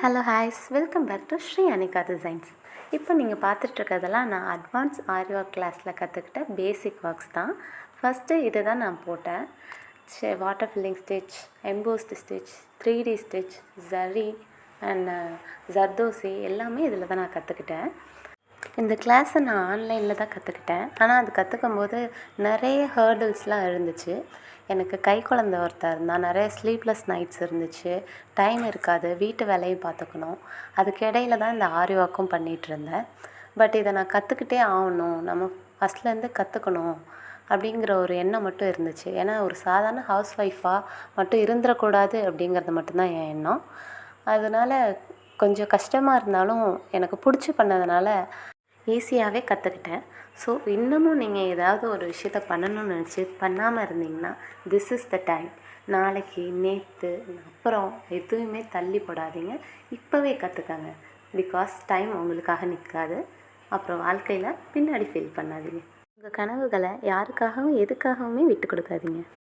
Hello ஹாய்ஸ், welcome back to Sri Anika designs. இப்போ நீங்கள் பார்த்துட்ருக்கிறதெல்லாம் நான் அட்வான்ஸ் ஆரி ஒர்க் கிளாஸில் கற்றுக்கிட்ட பேசிக் ஒர்க்ஸ் தான். ஃபஸ்ட்டு இதை தான் நான் போட்டேன். Water filling stitch, embossed stitch, 3D stitch, zari and zardozi எல்லாமே இதில் தான் நான் கற்றுக்கிட்டேன். இந்த கிளாஸை நான் ஆன்லைனில் தான் கற்றுக்கிட்டேன். ஆனால் அது கற்றுக்கும் போது நிறைய ஹேர்டில்ஸ்லாம் இருந்துச்சு. எனக்கு கை குழந்த ஒருத்தர் இருந்தால், நிறைய ஸ்லீப்லெஸ் நைட்ஸ் இருந்துச்சு, டைம் இருக்காது, வீட்டு வேலையும் பார்த்துக்கணும். அதுக்கு இடையில தான் இந்த ஆரி ஒர்க்கும் பண்ணிகிட்ருந்தேன். பட் இதை நான் கற்றுக்கிட்டே ஆகணும், நம்ம ஃபஸ்ட்லேருந்து கற்றுக்கணும் அப்படிங்கிற ஒரு எண்ணம் மட்டும் இருந்துச்சு. ஏன்னா ஒரு சாதாரண ஹவுஸ் ஒய்ஃபாக மட்டும் இருந்துடக்கூடாது அப்படிங்கிறது மட்டும்தான் என் எண்ணம். அதனால் கொஞ்சம் கஷ்டமாக இருந்தாலும் எனக்கு பிடிச்சி பண்ணதுனால ஈஸியாகவே கற்றுக்கிட்டேன். ஸோ இன்னமும் நீங்கள் ஏதாவது ஒரு விஷயத்த பண்ணணும்னு நினச்சி பண்ணாமல் இருந்தீங்கன்னா, திஸ் இஸ் த டைம். நாளைக்கு, நேற்று, அப்புறம் எதுவுமே தள்ளி போடாதீங்க. இப்போவே கற்றுக்கங்க. பிகாஸ் டைம் உங்களுக்காக நிற்காது. அப்புறம் வாழ்க்கையில் பின்னாடி ஃபீல் பண்ணாதீங்க. உங்கள் கனவுகளை யாருக்காகவும் எதுக்காகவுமே விட்டு கொடுக்காதீங்க.